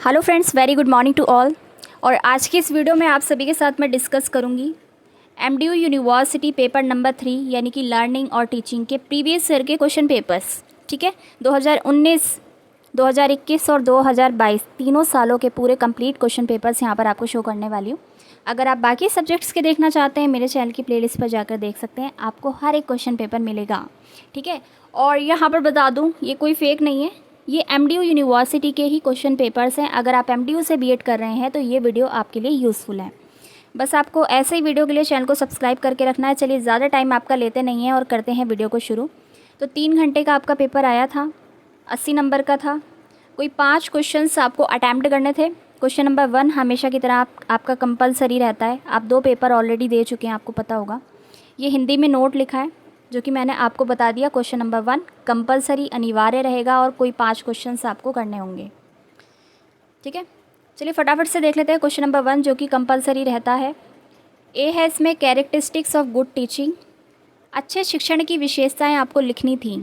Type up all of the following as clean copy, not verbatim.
Hello friends, very good morning to all. और आज की इस वीडियो में आप सभी के साथ मैं डिस्कस करूंगी एमडीयू यूनिवर्सिटी पेपर नंबर 3 यानी कि लर्निंग और टीचिंग के प्रीवियस ईयर के क्वेश्चन पेपर्स। ठीक है, 2019, 2021 और 2022 तीनों सालों के पूरे कंप्लीट क्वेश्चन पेपर्स यहाँ पर आपको शो करने वाली हूँ। अगर आप बाकी सब्जेक्ट्स के देखना चाहते हैं मेरे चैनल की प्लेलिस्ट पर जाकर देख सकते हैं, आपको हर एक क्वेश्चन पेपर मिलेगा। ठीक है, और यहाँ पर बता दूँ ये कोई फेक नहीं है, ये एमडीयू यूनिवर्सिटी के ही क्वेश्चन पेपर्स हैं। अगर आप एमडीयू से बीएड कर रहे हैं तो ये वीडियो आपके लिए यूज़फुल है। बस आपको ऐसे ही वीडियो के लिए चैनल को सब्सक्राइब करके रखना है। चलिए ज़्यादा टाइम आपका लेते नहीं है और करते हैं वीडियो को शुरू। तो 3 घंटे का आपका पेपर आया था, 80 नंबर का था। कोई 5 क्वेश्चंस आपको अटैम्प्ट करने थे। क्वेश्चन नंबर 1 हमेशा की तरह आपका कंपलसरी रहता है। आप 2 पेपर ऑलरेडी दे चुके हैं, आपको पता होगा। ये हिंदी में नोट लिखा है जो कि मैंने आपको बता दिया। क्वेश्चन नंबर 1 कंपलसरी अनिवार्य रहेगा और कोई 5 क्वेश्चंस आपको करने होंगे। ठीक है, चलिए फटाफट से देख लेते हैं। क्वेश्चन नंबर 1 जो कि कंपलसरी रहता है, ए है इसमें कैरेक्टरिस्टिक्स ऑफ गुड टीचिंग। अच्छे शिक्षण की विशेषताएं आपको लिखनी थी।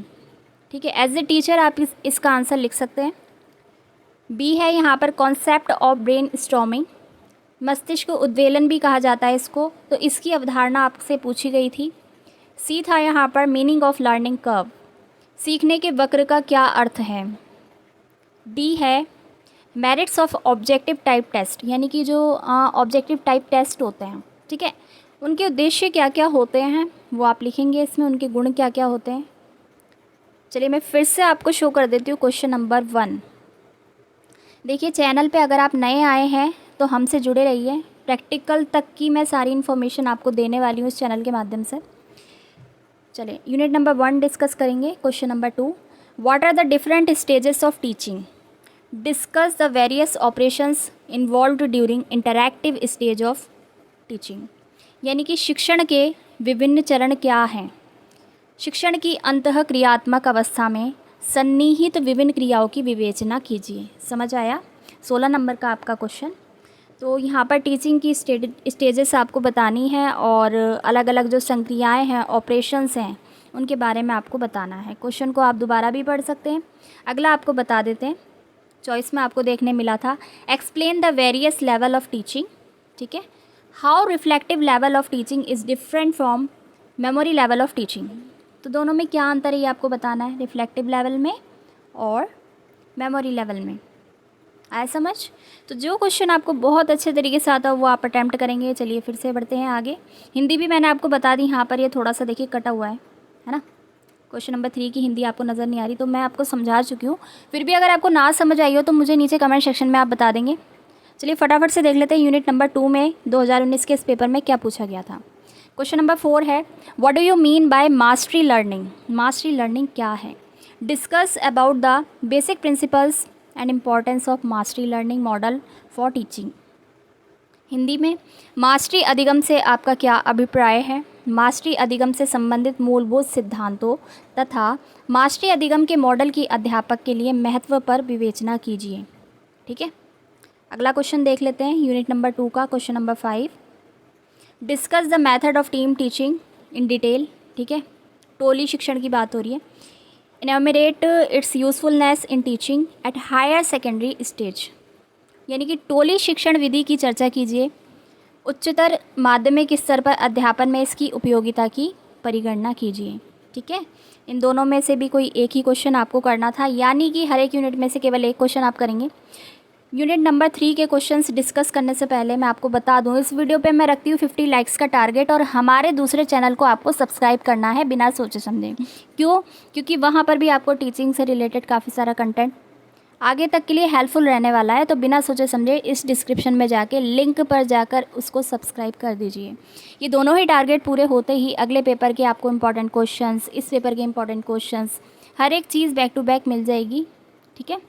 ठीक है, एज ए टीचर आप इसका आंसर लिख सकते हैं। बी है यहाँ पर कॉन्सेप्ट ऑफ ब्रेन स्टॉर्मिंग, मस्तिष्क उद्वेलन भी कहा जाता है इसको, तो इसकी अवधारणा आपसे पूछी गई थी। सी था यहाँ पर मीनिंग ऑफ लर्निंग कर्व, सीखने के वक्र का क्या अर्थ है। डी है merits of objective type test, यानी कि जो ऑब्जेक्टिव टाइप टेस्ट होते हैं, ठीक है, उनके उद्देश्य क्या क्या होते हैं वो आप लिखेंगे इसमें, उनके गुण क्या क्या होते हैं। चलिए मैं फिर से आपको शो कर देती हूँ क्वेश्चन नंबर 1। देखिए चैनल पे अगर आप नए आए हैं तो हमसे जुड़े रहिए, प्रैक्टिकल तक की मैं सारी इन्फॉर्मेशन आपको देने वाली हूँ इस चैनल के माध्यम से। चलिए यूनिट नंबर 1 डिस्कस करेंगे। Question number 2, what are the different stages of teaching, discuss the various operations involved during interactive stage of teaching, यानी कि शिक्षण के विभिन्न चरण क्या हैं। शिक्षण की अंतः क्रियात्मक अवस्था में सन्निहित विभिन्न क्रियाओं की विवेचना कीजिए। समझ आया? 16 नंबर का आपका क्वेश्चन। तो यहाँ पर टीचिंग की स्टेजेस आपको बतानी है और अलग अलग जो संक्रियाएं हैं, ऑपरेशंस हैं, उनके बारे में आपको बताना है। क्वेश्चन को आप दोबारा भी पढ़ सकते हैं। अगला आपको बता देते हैं, चॉइस में आपको देखने मिला था explain the various level of teaching. ठीक है, how reflective level of teaching is different from memory level of teaching. तो दोनों में क्या अंतर है ये आपको बताना है, रिफ्लेक्टिव लेवल में और मेमोरी लेवल में। आया समझ? तो जो क्वेश्चन आपको बहुत अच्छे तरीके से आता है वो आप अटैम्प्ट करेंगे। चलिए फिर से बढ़ते हैं आगे। हिंदी भी मैंने आपको बता दी, यहाँ पर ये थोड़ा सा देखिए कटा हुआ है ना। क्वेश्चन नंबर 3 की हिंदी आपको नज़र नहीं आ रही, तो मैं आपको समझा चुकी हूँ। फिर भी अगर आपको ना समझ आई हो तो मुझे नीचे कमेंट सेक्शन में आप बता देंगे। चलिए फटाफट से देख लेते हैं यूनिट नंबर 2 में 2019 के इस पेपर में क्या पूछा गया था। क्वेश्चन नंबर 4 है what do you mean by mastery learning. Mastery learning क्या है? Discuss about the basic principles and importance of mastery learning model for teaching. Hindi में मास्टरी अधिगम से आपका क्या अभिप्राय है। मास्टरी अधिगम से संबंधित मूलभूत सिद्धांतों तथा मास्टरी अधिगम के मॉडल की अध्यापक के लिए महत्व पर विवेचना कीजिए। ठीक है, अगला क्वेश्चन देख लेते हैं यूनिट नंबर 2 का। Question number 5, discuss the method of team teaching in detail. ठीक है, टोली शिक्षण की बात हो रही है। Enumerate its usefulness in teaching at higher secondary stage, यानी कि टोली शिक्षण विधि की चर्चा कीजिए। उच्चतर माध्यमिक स्तर पर अध्यापन में इसकी उपयोगिता की परिगणना कीजिए। ठीक है, इन दोनों में से भी कोई एक ही क्वेश्चन आपको करना था, यानी कि हर एक यूनिट में से केवल एक क्वेश्चन आप करेंगे। यूनिट नंबर 3 के क्वेश्चंस डिस्कस करने से पहले मैं आपको बता दूं, इस वीडियो पे मैं रखती हूँ 50 लाइक्स का टारगेट और हमारे दूसरे चैनल को आपको सब्सक्राइब करना है बिना सोचे समझे। क्यों? क्योंकि वहाँ पर भी आपको टीचिंग से रिलेटेड काफ़ी सारा कंटेंट आगे तक के लिए हेल्पफुल रहने वाला है। तो बिना सोचे समझे इस डिस्क्रिप्शन में जाके लिंक पर जाकर उसको सब्सक्राइब कर दीजिए। ये दोनों ही टारगेट पूरे होते ही अगले पेपर के आपको इंपॉर्टेंट क्वेश्चंस, इस पेपर के इंपॉर्टेंट क्वेश्चंस, हर एक चीज़ बैक टू बैक मिल जाएगी। ठीक है,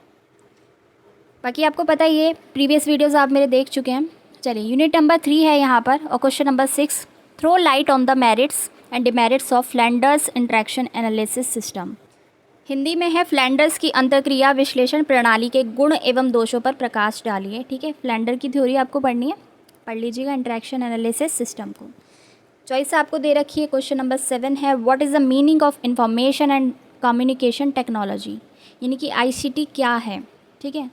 बाकी आपको पता ही है, प्रीवियस वीडियोस आप मेरे देख चुके हैं। चलिए यूनिट नंबर 3 है यहाँ पर और question number 6, throw light on the merits and demerits of Flanders interaction analysis system. Hindi में है फ्लैंडर्स की अंतर्क्रिया विश्लेषण प्रणाली के गुण एवं दोषों पर प्रकाश डालिए। ठीक है, फ्लैंडर की थ्योरी आपको पढ़नी है, पढ़ लीजिएगा इंटरेक्शन एनालिसिस सिस्टम को। चॉइस आपको दे रखी है। क्वेश्चन नंबर 7 है what is the meaning of information and communication technology, यानी कि ICT क्या है। ठीक है,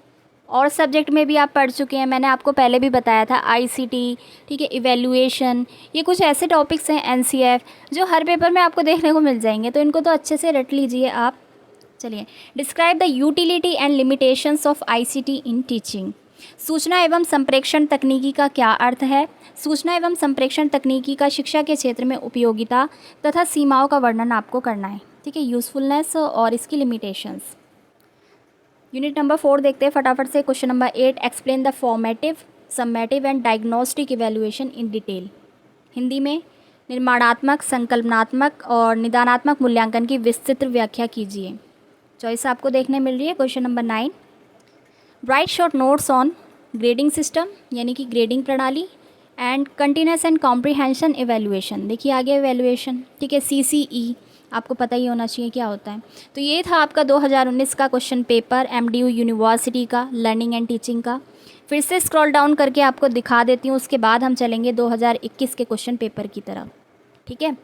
और सब्जेक्ट में भी आप पढ़ चुके हैं, मैंने आपको पहले भी बताया था, आईसीटी, ठीक है, इवैल्यूएशन, ये कुछ ऐसे टॉपिक्स हैं एनसीएफ जो हर पेपर में आपको देखने को मिल जाएंगे, तो इनको तो अच्छे से रट लीजिए आप। चलिए, describe the utility and limitations of ICT in teaching. सूचना एवं संप्रेषण तकनीकी का क्या अर्थ है? सूचना एवं संप्रेषण तकनीकी का शिक्षा के क्षेत्र में उपयोगिता तथा सीमाओं का वर्णन आपको करना है, ठीक है, यूज़फुलनेस और इसकी लिमिटेशंस। यूनिट नंबर 4 देखते हैं फटाफट से। Question number 8, explain the formative, summative and diagnostic evaluation in detail. Hindi में निर्माणात्मक, संकल्पनात्मक और निदानात्मक मूल्यांकन की विस्तृत व्याख्या कीजिए। चॉइस आपको देखने मिल रही है। Question number 9, write short notes on grading system यानी कि ग्रेडिंग प्रणाली and continuous and comprehension evaluation. देखिए आगे इवैल्यूएशन, ठीक है, सीसीई आपको पता ही होना चाहिए क्या होता है। तो ये था आपका 2019 का क्वेश्चन पेपर एमडीयू यूनिवर्सिटी का लर्निंग एंड टीचिंग का। फिर से स्क्रॉल डाउन करके आपको दिखा देती हूँ, उसके बाद हम चलेंगे 2021 के क्वेश्चन पेपर की तरफ, ठीक है।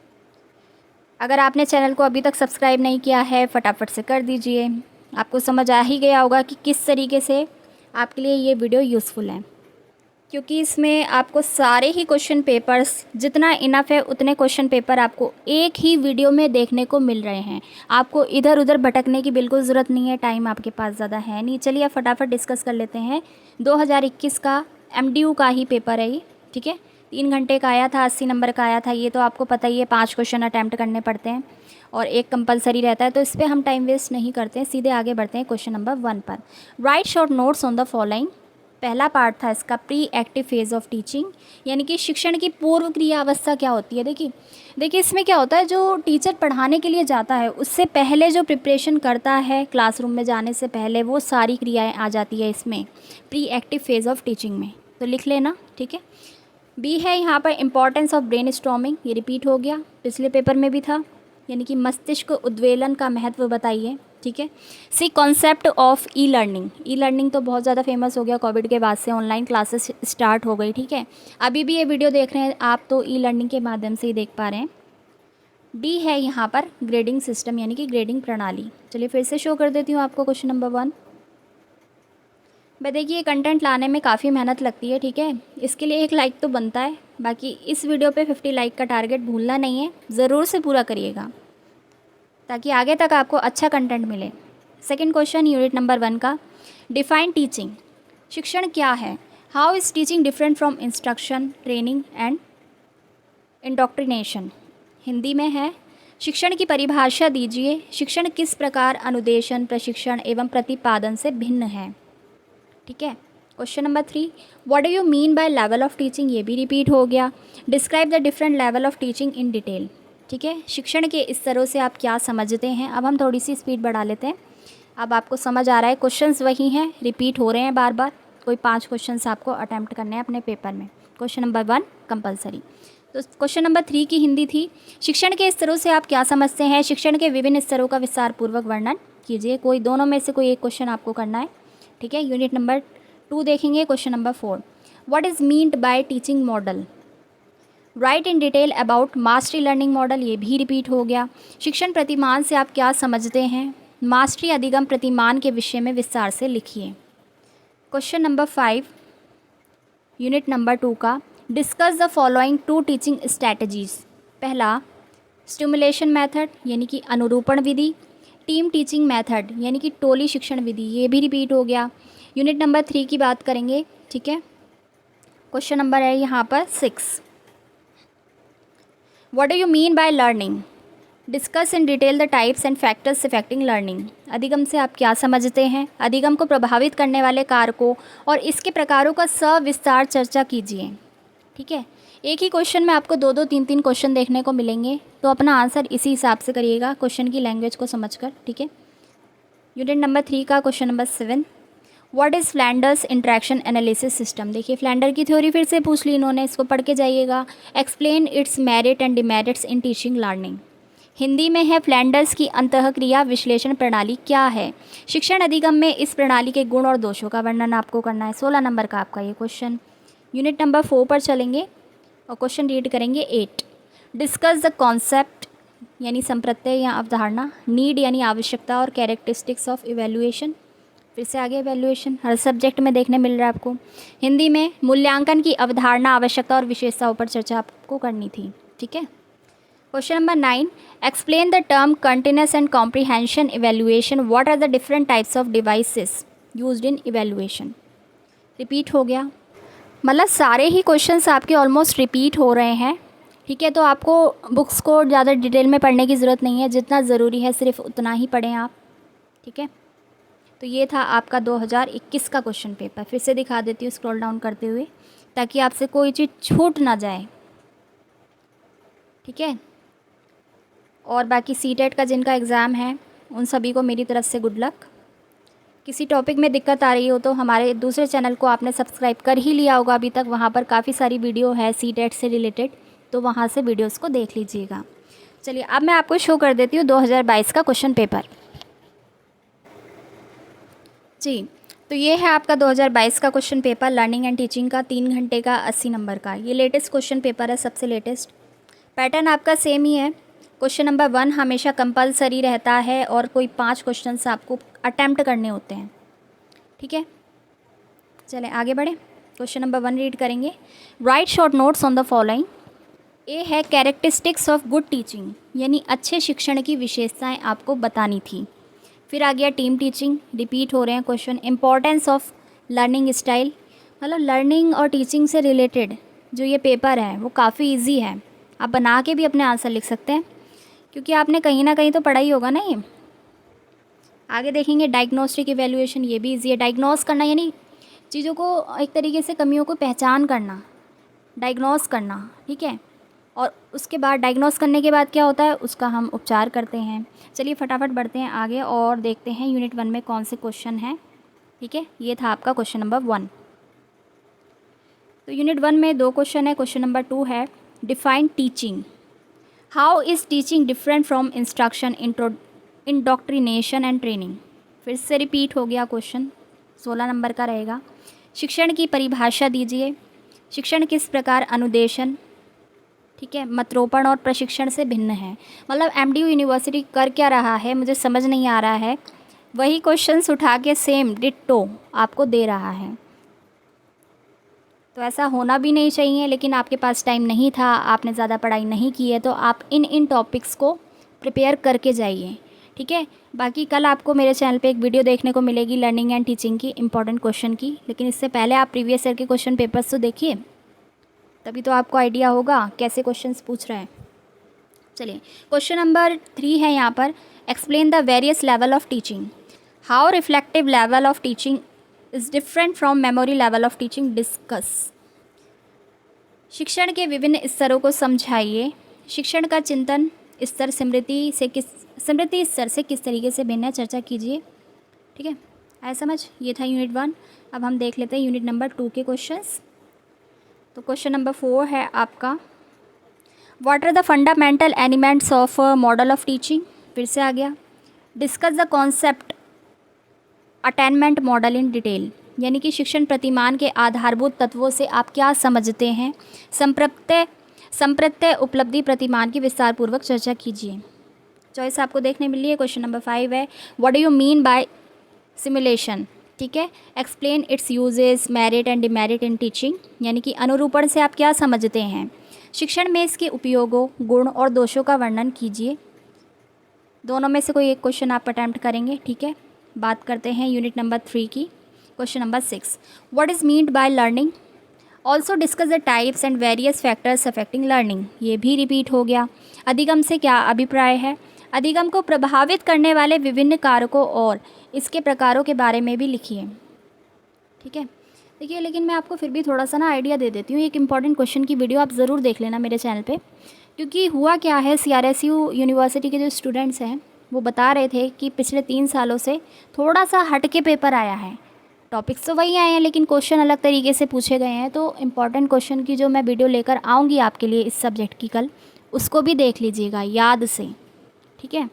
अगर आपने चैनल को अभी तक सब्सक्राइब नहीं किया है फटाफट से कर दीजिए। आपको समझ आ ही गया होगा कि किस तरीके से आपके लिए ये वीडियो यूज़फुल है, क्योंकि इसमें आपको सारे ही क्वेश्चन पेपर्स, जितना इनफ है उतने क्वेश्चन पेपर आपको एक ही वीडियो में देखने को मिल रहे हैं। आपको इधर उधर भटकने की बिल्कुल ज़रूरत नहीं है, टाइम आपके पास ज़्यादा है नहीं। चलिए फटाफट डिस्कस कर लेते हैं। 2021 का एमडीयू का ही पेपर है ये, ठीक है। 3 घंटे का आया था, 80 नंबर का आया था। ये तो आपको पता ही है, 5 क्वेश्चन अटैम्प्ट करने पड़ते हैं और एक कंपलसरी रहता है, तो इस पर हम टाइम वेस्ट नहीं करते हैं, सीधे आगे बढ़ते हैं क्वेश्चन नंबर 1 पर। Right short notes on the following. पहला पार्ट था इसका pre active phase of teaching, यानी कि शिक्षण की पूर्व क्रिया अवस्था क्या होती है। देखिए इसमें क्या होता है, जो टीचर पढ़ाने के लिए जाता है उससे पहले जो प्रिपरेशन करता है क्लासरूम में जाने से पहले, वो सारी क्रियाएं आ जाती है इसमें pre active phase of teaching में। तो लिख लेना, ठीक है। बी है यहाँ पर इम्पॉर्टेंस ऑफ ब्रेन स्टॉर्मिंग, ये रिपीट हो गया, पिछले पेपर में भी था, यानी कि मस्तिष्क उद्वेलन का महत्व बताइए, ठीक है। C concept of e learning. E learning तो बहुत ज़्यादा फेमस हो गया, कोविड के बाद से ऑनलाइन क्लासेस स्टार्ट हो गई, ठीक है। अभी भी ये वीडियो देख रहे हैं आप तो ई लर्निंग के माध्यम से ही देख पा रहे हैं। डी है यहाँ पर ग्रेडिंग सिस्टम यानी कि ग्रेडिंग प्रणाली। चलिए फिर से शो कर देती हूँ आपको क्वेश्चन नंबर 1। भाई देखिए कंटेंट लाने में काफ़ी मेहनत लगती है, ठीक है, इसके लिए एक लाइक तो बनता है। बाकी इस वीडियो पे 50 लाइक का टारगेट भूलना नहीं है, ज़रूर से पूरा करिएगा ताकि आगे तक आपको अच्छा कंटेंट मिले। सेकंड क्वेश्चन यूनिट नंबर 1 का, डिफाइन टीचिंग। शिक्षण क्या है? How is teaching different from instruction, training and indoctrination. Hindi में है, शिक्षण की परिभाषा दीजिए। शिक्षण किस प्रकार अनुदेशन, प्रशिक्षण एवं प्रतिपादन से भिन्न है, ठीक है। Question number 3, what do you mean by level of teaching, ये भी रिपीट हो गया। Describe the different level of teaching in detail, ठीक है। शिक्षण के स्तरों से आप क्या समझते हैं। अब हम थोड़ी सी स्पीड बढ़ा लेते हैं, अब आपको समझ आ रहा है। क्वेश्चंस वही हैं, रिपीट हो रहे हैं बार बार, कोई 5 क्वेश्चंस आपको अटैम्प्ट करने हैं अपने पेपर में। Question number 1 compulsory. तो क्वेश्चन नंबर 3 की हिंदी थी, शिक्षण के स्तरों से आप क्या समझते हैं। शिक्षण के विभिन्न स्तरों का विस्तार पूर्वक वर्णन कीजिए। कोई दोनों में से कोई एक क्वेश्चन आपको करना है, ठीक है। यूनिट नंबर 2 देखेंगे। Question number 4, what is meant by teaching model. Right in detail about mastery learning model, ये भी रिपीट हो गया। शिक्षण प्रतिमान से आप क्या समझते हैं। मास्टरी अधिगम प्रतिमान के विषय में विस्तार से लिखिए। क्वेश्चन नंबर 5 यूनिट नंबर 2 का, discuss the following 2 teaching strategies. पहला स्टिमुलेशन मेथड यानी कि अनुरूपण विधि, टीम टीचिंग मेथड यानी कि टोली शिक्षण विधि, ये भी रिपीट हो गया। यूनिट नंबर 3 की बात करेंगे, ठीक है। क्वेश्चन नंबर है यहाँ पर 6, what do you mean by learning. Discuss in detail the types and factors affecting learning. अधिगम से आप क्या समझते हैं। अधिगम को प्रभावित करने वाले कारकों और इसके प्रकारों का सविस्तार चर्चा कीजिए, ठीक है। एक ही क्वेश्चन में आपको 2-2, 3-3 क्वेश्चन देखने को मिलेंगे, तो अपना आंसर इसी हिसाब से करिएगा क्वेश्चन की लैंग्वेज को समझकर, ठीक है। यूनिट नंबर 3 का question number 7, what is Flanders interaction analysis system. देखिए फ्लैंडर की थ्योरी फिर से पूछ ली इन्होंने, इसको पढ़ के जाइएगा। Explain it's merit and demerits in teaching learning. Hindi में है, फ्लैंडर्स की अंतःक्रिया विश्लेषण प्रणाली क्या है। शिक्षण अधिगम में इस प्रणाली के गुण और दोषों का वर्णन आपको करना है। 16 नंबर का आपका ये क्वेश्चन। यूनिट नंबर 4 पर चलेंगे और क्वेश्चन रीड करेंगे 8, डिस्कस द कॉन्सेप्ट यानी संप्रत्यय या अवधारणा, नीड यानी आवश्यकता और कैरेक्टरिस्टिक्स ऑफ इवैल्यूएशन, फिर से आगे इवैल्यूएशन हर सब्जेक्ट में देखने मिल रहा है आपको। हिंदी में मूल्यांकन की अवधारणा, आवश्यकता और विशेषताओं पर चर्चा आपको करनी थी। ठीक है। Question number 9, explain the term continuous and comprehension evaluation, what are the different types of devices used in evaluation. Repeat हो गया, मतलब सारे ही क्वेश्चंस आपके ऑलमोस्ट रिपीट हो रहे हैं। ठीक है, तो आपको बुक्स को ज़्यादा डिटेल में पढ़ने की ज़रूरत नहीं है, जितना ज़रूरी है सिर्फ उतना ही पढ़ें आप। ठीक है, तो ये था आपका 2021 का क्वेश्चन पेपर। फिर से दिखा देती हूँ स्क्रॉल डाउन करते हुए, ताकि आपसे कोई चीज़ छूट ना जाए। ठीक है, और बाकी सीटेट का जिनका एग्ज़ाम है उन सभी को मेरी तरफ से गुड लक। किसी टॉपिक में दिक्कत आ रही हो तो हमारे दूसरे चैनल को आपने सब्सक्राइब कर ही लिया होगा अभी तक, वहाँ पर काफ़ी सारी वीडियो है सीटेट से रिलेटेड, तो वहाँ से वीडियोस को देख लीजिएगा। चलिए अब मैं आपको शो कर देती हूँ 2022 का क्वेश्चन पेपर। जी, तो ये है आपका 2022 का question paper learning and teaching का, 3 घंटे का 80 नंबर का। ये लेटेस्ट क्वेश्चन पेपर है, सबसे लेटेस्ट। पैटर्न आपका सेम ही है। क्वेश्चन नंबर 1 हमेशा कंपलसरी रहता है और कोई 5 क्वेश्चन आपको अटैम्प्ट करने होते हैं। ठीक है, चलें आगे बढ़ें। क्वेश्चन नंबर 1 रीड करेंगे। Write short notes on the following. A है कैरेक्टरिस्टिक्स ऑफ गुड टीचिंग, यानी अच्छे शिक्षण की विशेषताएं आपको बतानी थी। फिर आ गया टीम टीचिंग, रिपीट हो रहे हैं question. Importance of learning style, मतलब लर्निंग और टीचिंग से रिलेटेड जो ये पेपर है वो काफ़ी इजी है, आप बना के भी अपने आंसर लिख सकते हैं, क्योंकि आपने कहीं ना कहीं तो पढ़ा ही होगा ना ये। आगे देखेंगे डायग्नोस्टिक इवैल्यूएशन, ये भी इजी है। डायग्नोस करना यानी चीज़ों को एक तरीके से, कमियों को पहचान करना, डायग्नोस करना। ठीक है, और उसके बाद डायग्नोस करने के बाद क्या होता है, उसका हम उपचार करते हैं। चलिए फटाफट बढ़ते हैं आगे और देखते हैं यूनिट 1 में कौन से क्वेश्चन हैं। ठीक है, ये था आपका क्वेश्चन नंबर 1। तो यूनिट 1 में 2 क्वेश्चन है। क्वेश्चन नंबर 2 है define teaching, how is teaching different from instruction, indoctrination and training. फिर से रिपीट हो गया क्वेश्चन, 16 नंबर का रहेगा। शिक्षण की परिभाषा दीजिए, शिक्षण किस प्रकार अनुदेशन, ठीक है, मतरोपण और प्रशिक्षण से भिन्न है। मतलब एमडीयू यूनिवर्सिटी कर क्या रहा है मुझे समझ नहीं आ रहा है, वही क्वेश्चंस उठा के सेम डिट्टो आपको दे रहा है। तो ऐसा होना भी नहीं चाहिए, लेकिन आपके पास टाइम नहीं था, आपने ज़्यादा पढ़ाई नहीं की है, तो आप इन टॉपिक्स को प्रिपेयर करके जाइए। ठीक है, बाकी कल आपको मेरे चैनल पे एक वीडियो देखने को मिलेगी लर्निंग एंड टीचिंग की, इंपॉर्टेंट क्वेश्चन की, लेकिन इससे पहले आप प्रीवियस ईयर के क्वेश्चन पेपर्स तो देखिए, तभी तो आपको आइडिया होगा कैसे क्वेश्चंस पूछ रहे हैं। चलिए क्वेश्चन नंबर 3 है यहाँ पर, explain the various level of teaching, how reflective level of teaching is different from memory level of teaching, discuss. शिक्षण के विभिन्न स्तरों को समझाइए, शिक्षण का चिंतन स्तर स्मृति स्तर से किस तरीके से भिन्न है, चर्चा कीजिए। ठीक है, आया समझ। ये था यूनिट 1। अब हम देख लेते हैं यूनिट नंबर 2 के क्वेश्चंस। तो क्वेश्चन नंबर 4 है आपका, what are the fundamental elements of model of teaching. फिर से आ गया, discuss the concept attainment model in detail, यानी कि शिक्षण प्रतिमान के आधारभूत तत्वों से आप क्या समझते हैं, संप्रत्यय उपलब्धि प्रतिमान की विस्तार पूर्वक चर्चा कीजिए। चॉइस आपको देखने मिली है। क्वेश्चन नंबर 5 है, what do you mean by simulation. ठीक है, explain it's uses, merit and demerit in teaching, यानी कि अनुरूपण से आप क्या समझते हैं, शिक्षण में इसके उपयोगों, गुण और दोषों का वर्णन कीजिए। दोनों में से कोई एक क्वेश्चन आप अटैम्प्ट करेंगे। ठीक है, बात करते हैं यूनिट नंबर 3 की। Question number 6, what is meant by learning, also discuss the types and various factors affecting learning. ये भी रिपीट हो गया। अधिगम से क्या अभिप्राय है, अधिगम को प्रभावित करने वाले विभिन्न कारकों और इसके प्रकारों के बारे में भी लिखिए। ठीक है, देखिए लेकिन मैं आपको फिर भी थोड़ा सा ना आइडिया दे देती हूँ। एक इंपॉर्टेंट क्वेश्चन की वीडियो आप ज़रूर देख लेना मेरे चैनल पे, क्योंकि हुआ क्या है, CRSU यूनिवर्सिटी के जो स्टूडेंट्स हैं वो बता रहे थे कि पिछले 3 सालों से थोड़ा सा हट के पेपर आया है। टॉपिक्स तो वही आए हैं लेकिन क्वेश्चन अलग तरीके से पूछे गए हैं। तो इम्पॉर्टेंट क्वेश्चन की जो मैं वीडियो लेकर आऊँगी आपके लिए इस सब्जेक्ट की कल, उसको भी देख लीजिएगा याद से। ठीक है,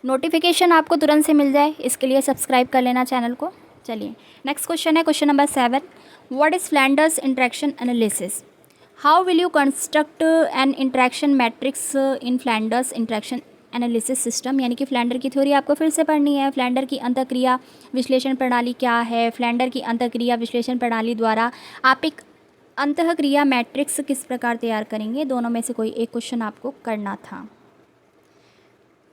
नोटिफिकेशन आपको तुरंत से मिल जाए इसके लिए सब्सक्राइब कर लेना चैनल को। चलिए नेक्स्ट क्वेश्चन है question number 7, what is Flanders interaction analysis, how will you construct N interaction matrix in Flanders interaction analysis system, यानी कि फ्लैंडर की थ्योरी आपको फिर से पढ़नी है। फ्लैंडर की अंतःक्रिया विश्लेषण प्रणाली क्या है, फ्लैंडर की अंतःक्रिया विश्लेषण प्रणाली द्वारा आप एक अंतःक्रिया मैट्रिक्स किस प्रकार तैयार करेंगे, दोनों में से कोई एक क्वेश्चन आपको करना था।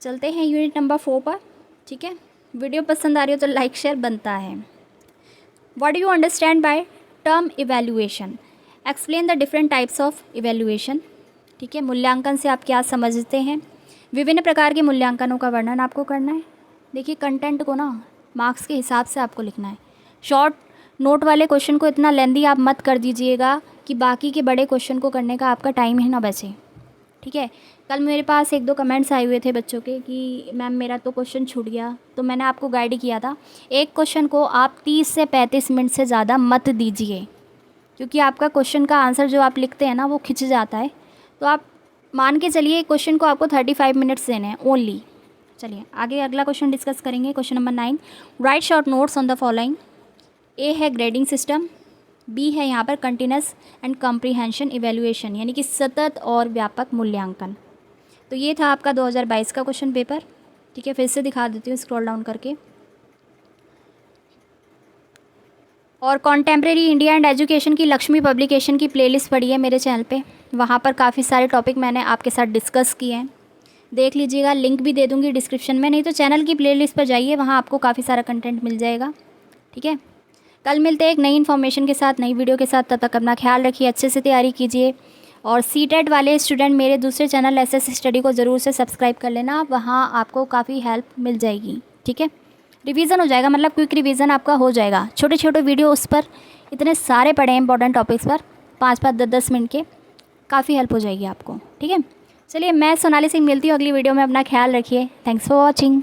चलते हैं यूनिट नंबर 4 पर। ठीक है, वीडियो पसंद आ रही हो तो लाइक शेयर बनता है। What do you understand by term evaluation, explain the different types of evaluation. ठीक है, मूल्यांकन से आप क्या समझते हैं, विभिन्न प्रकार के मूल्यांकनों का वर्णन आपको करना है। देखिए, कंटेंट को ना मार्क्स के हिसाब से आपको लिखना है। शॉर्ट नोट वाले क्वेश्चन को इतना लेंदी आप मत कर दीजिएगा कि बाकी के बड़े क्वेश्चन को करने का आपका टाइम ही ना बचे। ठीक है, कल मेरे पास 1-2 कमेंट्स आए हुए थे बच्चों के कि मैम मेरा तो क्वेश्चन छूट गया, तो मैंने आपको गाइड किया था एक क्वेश्चन को आप 30 से 35 मिनट से ज़्यादा मत दीजिए, क्योंकि आपका क्वेश्चन का आंसर जो आप लिखते हैं ना वो खिंच जाता है। तो आप मान के चलिए क्वेश्चन को आपको 35 मिनट्स देने हैं ओनली। चलिए आगे अगला क्वेश्चन डिस्कस करेंगे। Question number 9, write short notes on the following. A है ग्रेडिंग सिस्टम, बी है यहाँ पर कंटिन्यूस एंड कॉम्प्रीहेंशन इवैल्यूएशन, यानी कि सतत और व्यापक मूल्यांकन। तो ये था आपका 2022 का क्वेश्चन पेपर। ठीक है, फिर से दिखा देती हूँ स्क्रॉल डाउन करके। और कॉन्टेम्प्रेरी इंडिया एंड एजुकेशन की लक्ष्मी पब्लिकेशन की प्लेलिस्ट पड़ी है मेरे चैनल पे, वहाँ पर काफ़ी सारे टॉपिक मैंने आपके साथ डिस्कस किए हैं, देख लीजिएगा। लिंक भी दे दूँगी डिस्क्रिप्शन में, नहीं तो चैनल की प्लेलिस्ट पर जाइए, वहाँ आपको काफ़ी सारा कंटेंट मिल जाएगा। ठीक है, कल मिलते हैं एक नई इन्फॉर्मेशन के साथ, नई वीडियो के साथ। तब तक अपना ख्याल रखिए, अच्छे से तैयारी कीजिए। और सीटेट वाले स्टूडेंट मेरे दूसरे चैनल एसएस स्टडी को ज़रूर से सब्सक्राइब कर लेना, वहाँ आपको काफ़ी हेल्प मिल जाएगी। ठीक है, रिवीजन हो जाएगा, मतलब क्विक रिवीजन आपका हो जाएगा। छोटे छोटे वीडियो उस पर इतने सारे पढ़े हैं इंपॉर्टेंट टॉपिक्स पर, 5-5 10-10 मिनट के, काफ़ी हेल्प हो जाएगी आपको। ठीक है, चलिए मैं सोनाली सिंह मिलती हूँ अगली वीडियो में, अपना ख्याल रखिए। Thanks for watching.